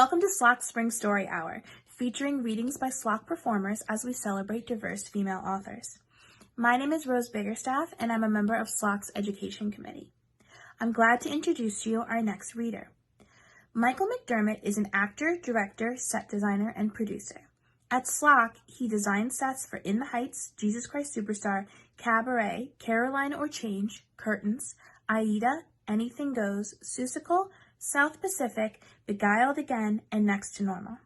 Welcome to SLOC Spring Story Hour, featuring readings by SLOC performers as we celebrate diverse female authors. My name is Rose Biggerstaff, and I'm a member of SLOC's Education Committee. I'm glad to introduce to you our next reader. Michael McDermott is an actor, director, set designer, and producer. At SLOC, he designed sets for In the Heights, Jesus Christ Superstar, Cabaret, Caroline or Change, Curtains, Aida, Anything Goes, Seussical, South Pacific, Beguiled Again, and Next to Normal.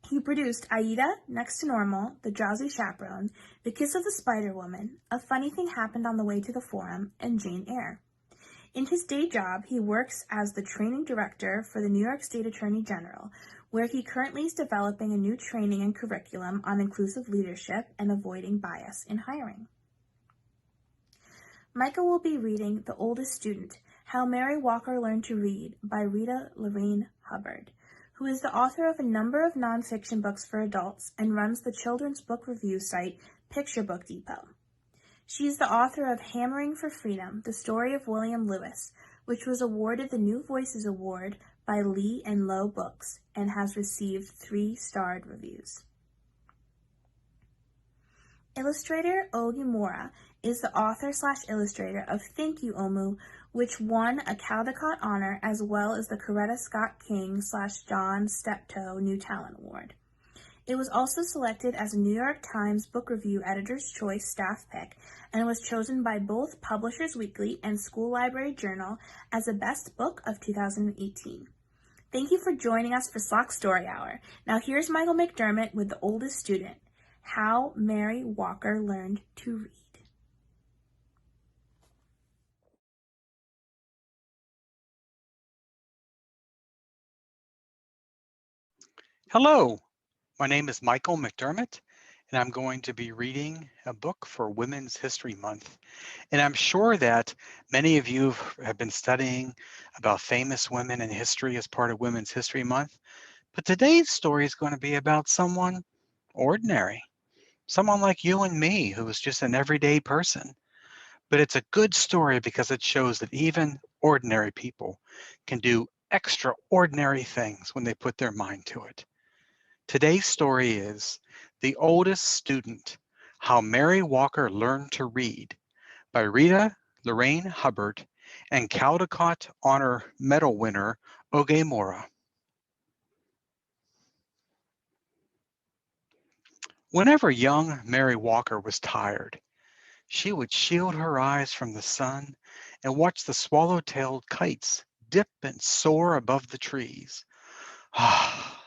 He produced Aida, Next to Normal, The Drowsy Chaperone, The Kiss of the Spider Woman, A Funny Thing Happened on the Way to the Forum, and Jane Eyre. In his day job, he works as the training director for the New York State Attorney General, where he currently is developing a new training and curriculum on inclusive leadership and avoiding bias in hiring. Michael will be reading The Oldest Student, How Mary Walker Learned to Read by Rita, Lorraine, Hubbard, who is the author of a number of nonfiction books for adults and runs the children's book review site Picture Book Depot. She is the author of Hammering for Freedom, The Story of William Lewis, which was awarded the New Voices Award by Lee and Low Books and has received 3-starred reviews. Illustrator Ogi Mora is the author/illustrator of Thank You, Omu, which won a Caldecott honor as well as the Coretta Scott King/John Steptoe New Talent Award. It was also selected as a New York Times Book Review Editor's Choice staff pick and was chosen by both Publishers Weekly and School Library Journal as the best book of 2018. Thank you for joining us for SLOC Story Hour. Now here's Michael McDermott with The Oldest Student, How Mary Walker Learned to Read. Hello, my name is Michael McDermott, and I'm going to be reading a book for Women's History Month. And I'm sure that many of you have been studying about famous women in history as part of Women's History Month. But today's story is going to be about someone ordinary, someone like you and me who is just an everyday person. But it's a good story because it shows that even ordinary people can do extraordinary things when they put their mind to it. Today's story is The Oldest Student, How Mary Walker Learned to Read by Rita, Lorraine, Hubbard, and Caldecott Honor Medal winner Ogi Mora. Whenever young Mary Walker was tired, she would shield her eyes from the sun and watch the swallow-tailed kites dip and soar above the trees. Ah,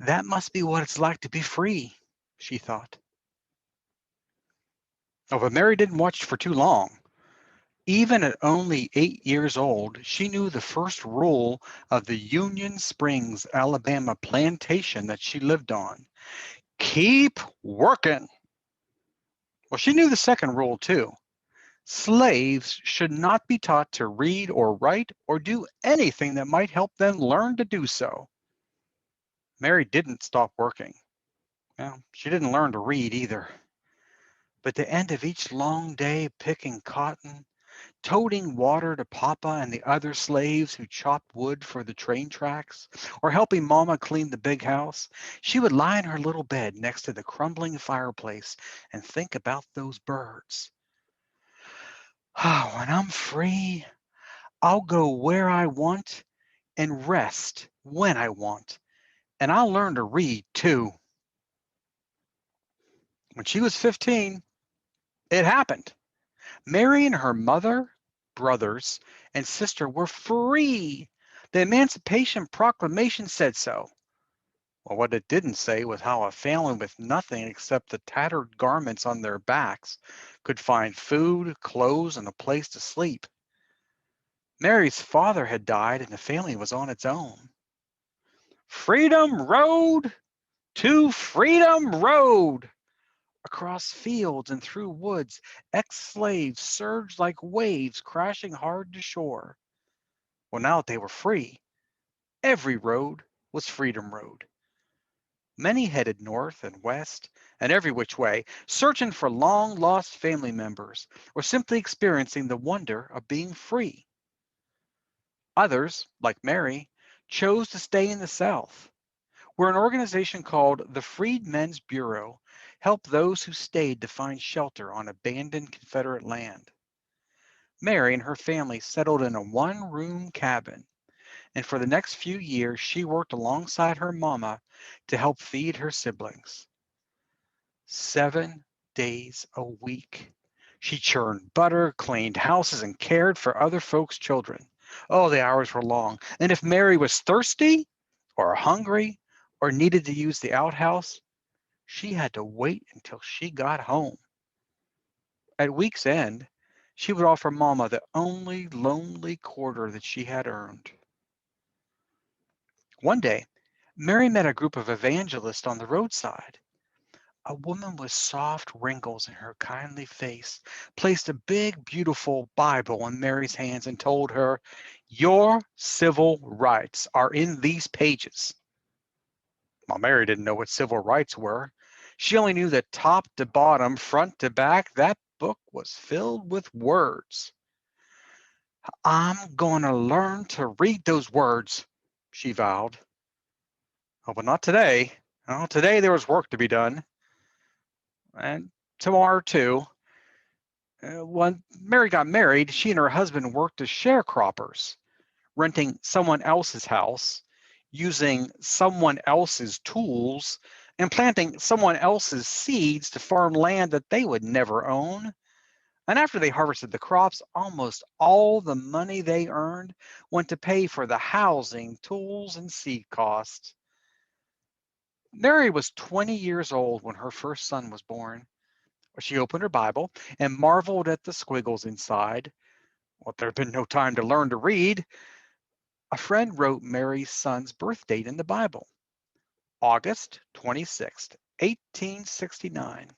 that must be what it's like to be free, she thought. Oh, but Mary didn't watch for too long. Even at only 8 years old, she knew the first rule of the Union Springs, Alabama plantation that she lived on. Keep working. Well, she knew the second rule too. Slaves should not be taught to read or write or do anything that might help them learn to do so. Mary didn't stop working. Well, she didn't learn to read either. But at the end of each long day picking cotton, toting water to Papa and the other slaves who chopped wood for the train tracks, or helping Mama clean the big house, she would lie in her little bed next to the crumbling fireplace and think about those birds. Oh, when I'm free, I'll go where I want and rest when I want. And I'll learn to read too. When she was 15, it happened. Mary and her mother, brothers, and sister were free. The Emancipation Proclamation said so. Well, what it didn't say was how a family with nothing except the tattered garments on their backs could find food, clothes, and a place to sleep. Mary's father had died and the family was on its own. Freedom Road to Freedom Road! Across fields and through woods, ex-slaves surged like waves crashing hard to shore. Well, now that they were free, every road was Freedom Road. Many headed north and west and every which way, searching for long-lost family members or simply experiencing the wonder of being free. Others, like Mary, chose to stay in the South, where an organization called the Freedmen's Bureau helped those who stayed to find shelter on abandoned Confederate land. Mary and her family settled in a one-room cabin, and for the next few years, she worked alongside her mama to help feed her siblings. 7 days a week. She churned butter, cleaned houses, and cared for other folks' children. Oh, the hours were long. And if Mary was thirsty or hungry or needed to use the outhouse, she had to wait until she got home. At week's end, she would offer Mama the only lonely quarter that she had earned. One day, Mary met a group of evangelists on the roadside. A woman with soft wrinkles in her kindly face placed a big, beautiful Bible in Mary's hands and told her, "Your civil rights are in these pages." Well, Mary didn't know what civil rights were. She only knew that top to bottom, front to back, that book was filled with words. "I'm going to learn to read those words," she vowed. Oh, but not today. Oh, today there was work to be done. And tomorrow, too. When Mary got married, she and her husband worked as sharecroppers, renting someone else's house, using someone else's tools, and planting someone else's seeds to farm land that they would never own. And after they harvested the crops, almost all the money they earned went to pay for the housing, tools, and seed costs. Mary was 20 years old when her first son was born. She opened her Bible and marveled at the squiggles inside. Well, there had been no time to learn to read. A friend wrote Mary's son's birth date in the Bible, August 26th, 1869.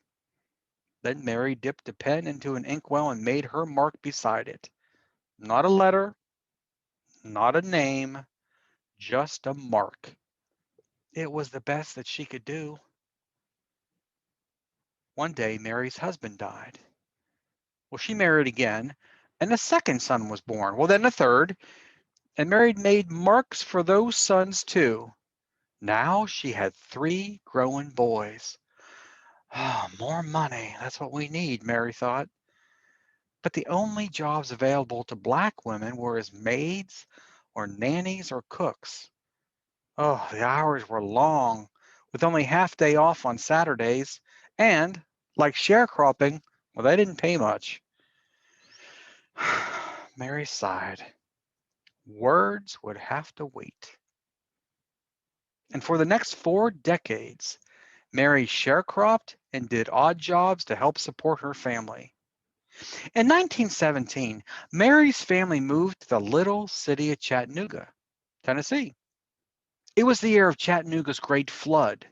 Then Mary dipped a pen into an inkwell and made her mark beside it. Not a letter, not a name, just a mark. It was the best that she could do. One day, Mary's husband died. Well, she married again, and a second son was born. Well, then a third, and Mary made marks for those sons too. Now she had 3 growing boys. Oh, more money. That's what we need, Mary thought. But the only jobs available to black women were as maids or nannies or cooks. Oh, the hours were long, with only half day off on Saturdays, and like sharecropping, well, they didn't pay much. Mary sighed. Words would have to wait. And for the next 4 decades, Mary sharecropped and did odd jobs to help support her family. In 1917, Mary's family moved to the little city of Chattanooga, Tennessee. It was the year of Chattanooga's Great Flood.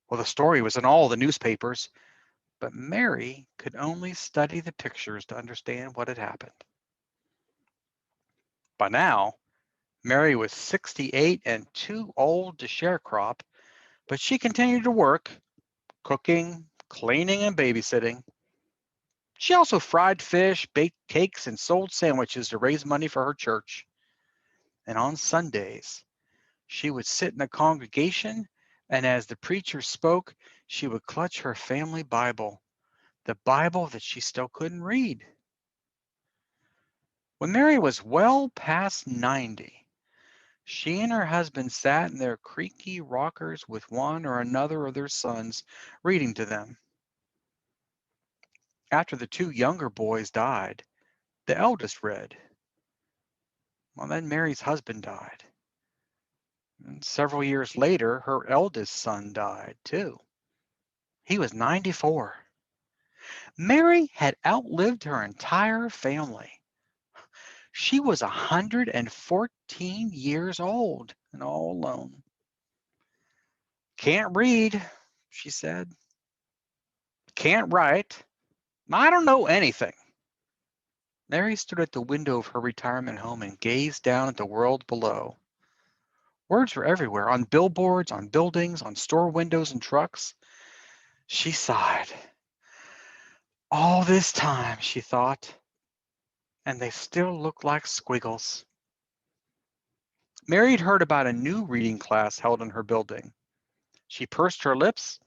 Well, the story was in all the newspapers, but Mary could only study the pictures to understand what had happened. By now, Mary was 68 and too old to sharecrop, but she continued to work, cooking, cleaning, and babysitting. She also fried fish, baked cakes, and sold sandwiches to raise money for her church. And on Sundays, she would sit in a congregation, and as the preacher spoke, she would clutch her family Bible, the Bible that she still couldn't read. When Mary was well past 90, she and her husband sat in their creaky rockers with one or another of their sons reading to them. After the 2 younger boys died, the eldest read. Well, then Mary's husband died. And several years later, her eldest son died too. He was 94. Mary had outlived her entire family. She was 114 years old and all alone. Can't read, she said. Can't write. I don't know anything. Mary stood at the window of her retirement home and gazed down at the world below. Words were everywhere, on billboards, on buildings, on store windows and trucks. She sighed. All this time, she thought, and they still look like squiggles. Mary had heard about a new reading class held in her building. She pursed her lips.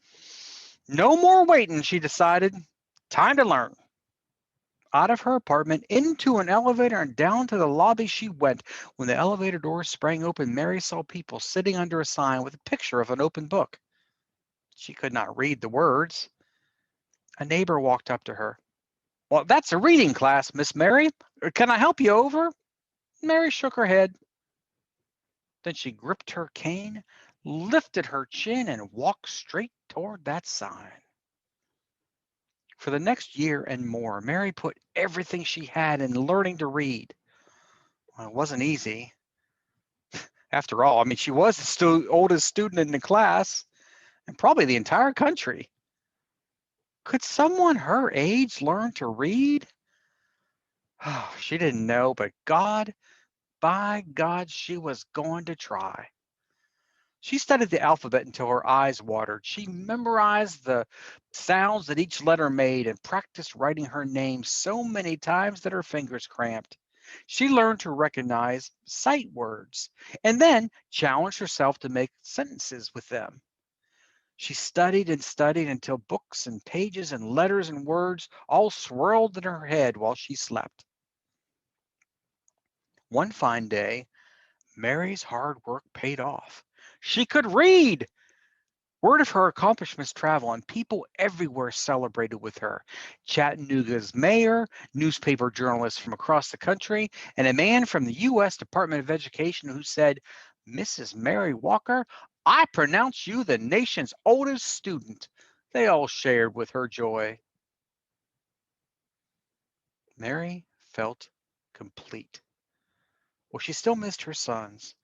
No more waiting, she decided. Time to learn. Out of her apartment, into an elevator, and down to the lobby she went. When the elevator doors sprang open, Mary saw people sitting under a sign with a picture of an open book. She could not read the words. A neighbor walked up to her. Well, that's a reading class, Miss Mary. Can I help you over? Mary shook her head. Then she gripped her cane, lifted her chin, and walked straight toward that sign. For the next year and more, Mary put everything she had in learning to read. Well, it wasn't easy. After all, I mean, she was the oldest student in the class and probably the entire country. Could someone her age learn to read? Oh, she didn't know, but by God, she was going to try. She studied the alphabet until her eyes watered. She memorized the sounds that each letter made and practiced writing her name so many times that her fingers cramped. She learned to recognize sight words and then challenged herself to make sentences with them. She studied until books and pages and letters and words all swirled in her head while she slept. One fine day, Mary's hard work paid off. She could read. Word of her accomplishments traveled, and people everywhere celebrated with her. Chattanooga's mayor, newspaper journalists from across the country, and a man from the U.S. Department of Education who said, Mrs. Mary Walker, I pronounce you the nation's oldest student. They all shared with her joy. Mary felt complete. Well, she still missed her sons.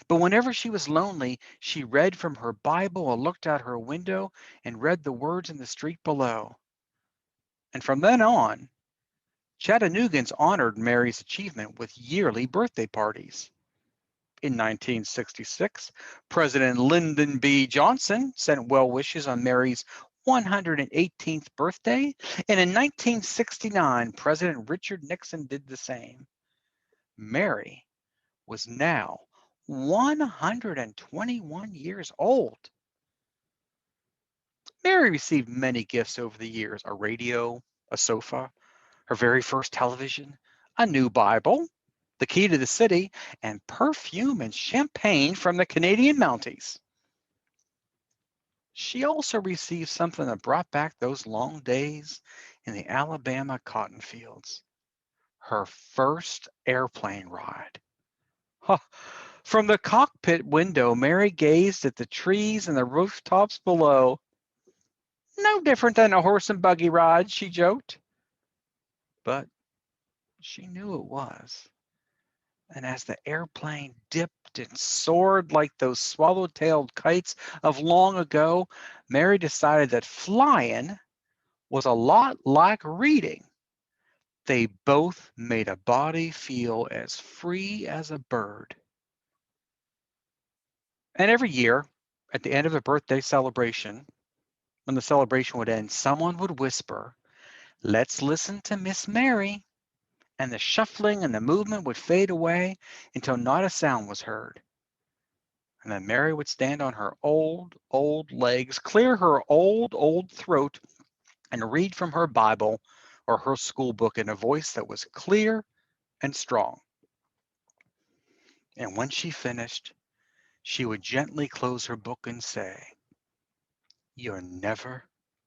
But whenever she was lonely, she read from her Bible or looked out her window and read the words in the street below. And from then on, Chattanoogans honored Mary's achievement with yearly birthday parties. In 1966, President Lyndon B. Johnson sent well wishes on Mary's 118th birthday, and in 1969, President Richard Nixon did the same. Mary was now 121 years old. Mary received many gifts over the years: a radio, a sofa, her very first television, a new Bible, the key to the city, and perfume and champagne from the Canadian Mounties. She also received something that brought back those long days in the Alabama cotton fields: her first airplane ride. Huh. From the cockpit window, Mary gazed at the trees and the rooftops below. No different than a horse and buggy ride, she joked. But she knew it was. And as the airplane dipped and soared like those swallow-tailed kites of long ago, Mary decided that flying was a lot like reading. They both made a body feel as free as a bird. And every year, at the end of a birthday celebration, when the celebration would end, someone would whisper, let's listen to Miss Mary. And the shuffling and the movement would fade away until not a sound was heard. And then Mary would stand on her old legs, clear her old throat, and read from her Bible or her school book in a voice that was clear and strong. And when she finished, she would gently close her book and say, you're never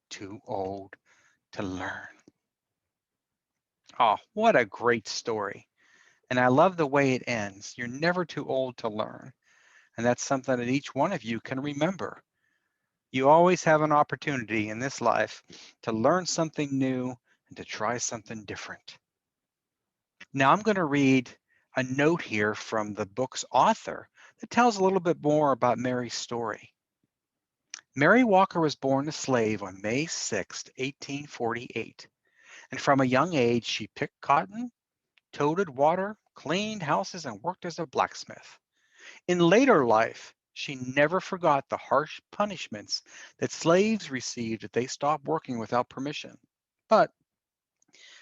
too old to learn. Oh, what a great story. And I love the way it ends. You're never too old to learn. And that's something that each one of you can remember. You always have an opportunity in this life to learn something new and to try something different. Now I'm going to read a note here from the book's author that tells a little bit more about Mary's story. Mary Walker was born a slave on May 6, 1848, and from a young age she picked cotton, toted water, cleaned houses, and worked as a blacksmith. In later life, she never forgot the harsh punishments that slaves received if they stopped working without permission. But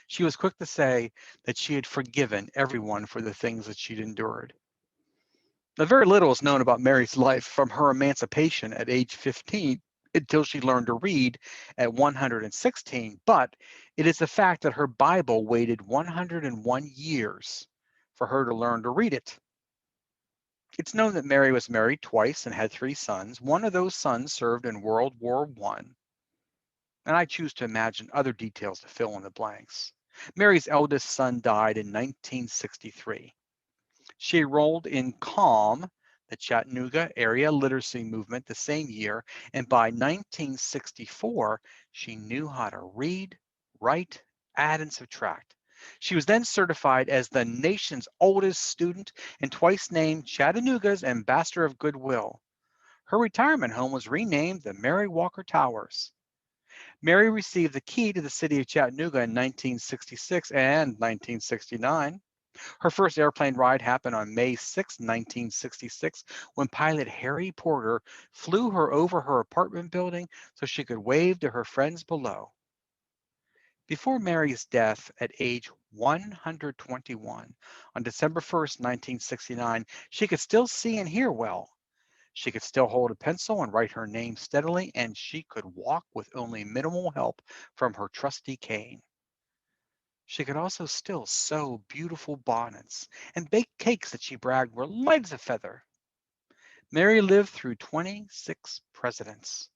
she was quick to say that she had forgiven everyone for the things that she'd endured. Now, very little is known about Mary's life from her emancipation at age 15 until she learned to read at 116, but it is the fact that her Bible waited 101 years for her to learn to read it. It's known that Mary was married twice and had 3 sons. One of those sons served in World War I, and I choose to imagine other details to fill in the blanks. Mary's eldest son died in 1963. She enrolled in CALM, the Chattanooga Area Literacy Movement, the same year, and by 1964, she knew how to read, write, add, and subtract. She was then certified as the nation's oldest student and twice named Chattanooga's Ambassador of Goodwill. Her retirement home was renamed the Mary Walker Towers. Mary received the key to the city of Chattanooga in 1966 and 1969. Her first airplane ride happened on May 6, 1966, when pilot Harry Porter flew her over her apartment building so she could wave to her friends below. Before Mary's death at age 121 on December 1st, 1969, she could still see and hear well. She could still hold a pencil and write her name steadily, and she could walk with only minimal help from her trusty cane. She could also still sew beautiful bonnets and bake cakes that she bragged were light as a feather. Mary lived through 26 presidents.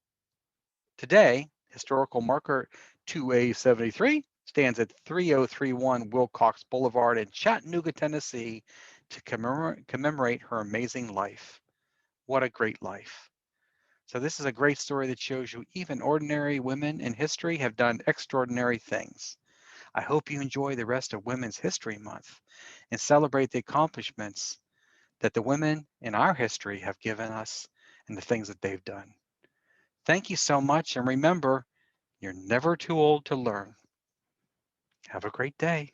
Today, historical marker 2A73 stands at 3031 Wilcox Boulevard in Chattanooga, Tennessee, to commemorate her amazing life. What a great life. So this is a great story that shows you even ordinary women in history have done extraordinary things. I hope you enjoy the rest of Women's History Month and celebrate the accomplishments that the women in our history have given us and the things that they've done. Thank you so much, and remember, you're never too old to learn. Have a great day.